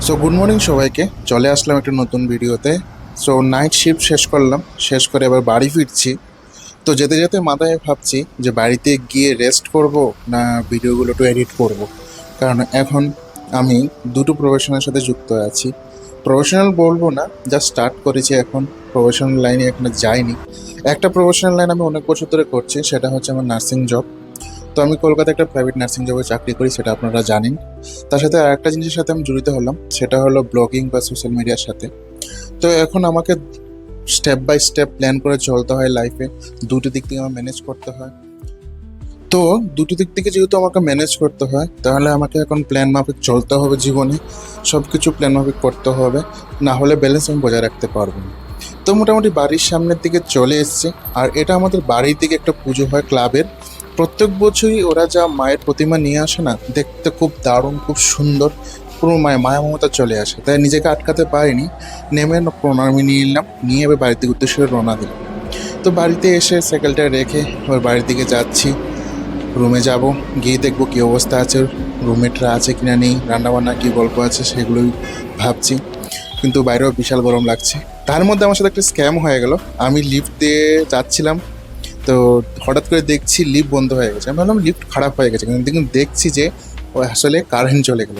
So good morning সবাইকে, চলে আসলাম একটা নতুন ভিডিওতে। সো নাইট শিফট শেষ করলাম, শেষ করে এবার বাড়ি ফিরছি। তো যেতে যেতে মাথায় ভাবছি যে বাড়িতে গিয়ে রেস্ট করব না ভিডিওগুলো একটু এডিট করব। কারণ এখন আমি দুটো প্রফেশনের সাথে যুক্ত আছি। প্রফেশনাল বলবো না, জাস্ট স্টার্ট করেছি এখন, প্রফেশনাল লাইনে এখনো যাইনি। একটা প্রফেশনাল লাইন আমি অনেক বছর ধরে করছি, সেটা হচ্ছে আমার নার্সিং জব। তো আমি কলকাতায় একটা প্রাইভেট নার্সিং জবে চাকরি করি, সেটা আপনারা জানেন। তার সাথে আরেকটা জিনিসের সাথে আমি জড়িত হলাম, সেটা হলো ব্লগিং বা সোশ্যাল মিডিয়ার সাথে। তো এখন আমাকে স্টেপ বাই স্টেপ প্ল্যান করে চলতে হয় লাইফে, দুটো দিক থেকে আমার ম্যানেজ করতে হয়। তো দুটো দিক থেকে যেহেতু আমাকে ম্যানেজ করতে হয়, তাহলে আমাকে এখন প্ল্যান মাফিক চলতে হবে জীবনে, সব কিছু প্ল্যান মাফিক করতে হবে, না হলে ব্যালেন্স আমি বজায় রাখতে পারবো না। তো মোটামুটি বাড়ির সামনের দিকে চলে এসছে। আর এটা আমাদের বাড়ির দিকে একটা পুজো হয় ক্লাবের, প্রত্যেক বছরই ওরা যা মায়ের প্রতিমা নিয়ে আসে না, দেখতে খুব দারুণ, খুব সুন্দর, পুরো মায়া মমতা চলে আসে। তাই নিজেকে আটকাতে পারিনি, নেমে প্রণামী নিয়ে নিলাম, নিয়ে এবার বাড়ির দিকে উদ্দেশ্যে রওনা দিলাম। তো বাড়িতে এসে সাইকেলটা রেখে এবার বাড়ির দিকে যাচ্ছি। রুমে যাব, গিয়ে দেখবো কী অবস্থা আছে, রুমমেটরা আছে কিনা, নেই, রান্নাবান্না কী গল্প আছে সেগুলোই ভাবছি। কিন্তু বাইরেও বিশাল গরম লাগছে। তার মধ্যে আমার সাথে একটা স্ক্যাম হয়ে গেল। আমি লিফট দিয়ে যাচ্ছিলাম, তো হঠাৎ করে দেখছি লিফট বন্ধ হয়ে গেছে। আমি ভাবলাম লিফট খারাপ হয়ে গেছে, কিন্তু দেখছি যে ও আসলে কারেন্ট চলে গেল।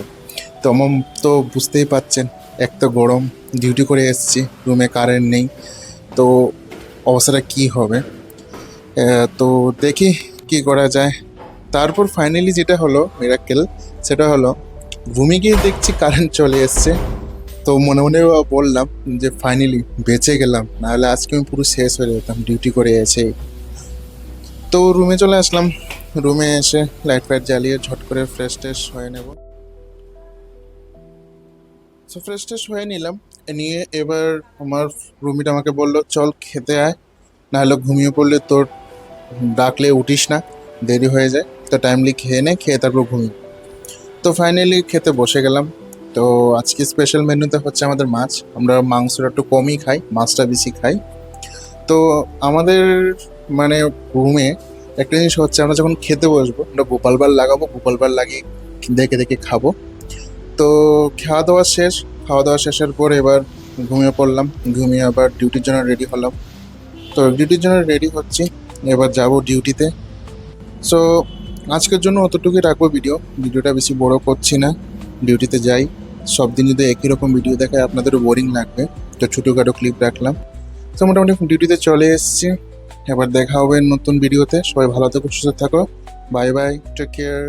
তো আমার তো বুঝতেই পারছেন, এক তো গরম, ডিউটি করে এসেছি, রুমে কারেন্ট নেই, তো অবস্থাটা কী হবে। তো দেখি কি করা যায়। তারপর ফাইনালি যেটা হলো মিরাক্কেল, সেটা হলো ঘুমিয়ে গিয়ে দেখছি কারেন্ট চলে এসছে। তো মনে মনে বললাম যে ফাইনালি বেঁচে গেলাম, নাহলে আজকে আমি পুরো শেষ হয়ে যেতাম ডিউটি করে এসে। তো রুমে চলে আসলাম, রুমে এসে লাইট ফাইট জ্বালিয়ে ঝট করে ফ্রেশ ট্রেশ হয়ে নেব। সো ফ্রেশ ট্রেশ হয়ে নিলাম, নিয়ে এবার আমার রুমমেট আমাকে বললো চল খেতে আয়, নাহলে ঘুমিয়ে পড়লে তোর ডাকলে উঠিস না, দেরি হয়ে যায়, তো টাইমলি খেয়ে নে, খেয়ে তারপর ঘুমিয়ে। তো ফাইনালি খেতে বসে গেলাম। তো আজকে স্পেশাল মেনুতে হচ্ছে আমাদের মাছ। আমরা মাংসটা একটু কমই খাই, মাছটা বেশি খাই। তো আমাদের মানে রুমে একটা জিনিস হচ্ছে, আমরা যখন খেতে বসবো আমরা গোপাল বার লাগাবো, গোপাল বার লাগিয়ে দেখে দেখে খাবো। তো খাওয়া দাওয়া শেষের পর এবার ঘুমিয়ে পড়লাম, ঘুমিয়ে আবার ডিউটির জন্য রেডি হলাম। তো ডিউটির জন্য রেডি হচ্ছি, এবার যাব ডিউটিতে। সো আজকের জন্য অতটুকুই রাখবো ভিডিওটা বেশি বড় করছি না। ডিউটিতে যাই, সব দিন যদি একই রকম ভিডিও দেখায় আপনাদেরও বোরিং লাগবে, তো ছোটোখাটো ক্লিপ রাখলাম। তো মোটামুটি ডিউটিতে চলে এসেছি, এবার দেখা হবে নতুন ভিডিওতে। সবাই ভালো থেকো, সুস্থ থাকো, বাই বাই, টেক কেয়ার।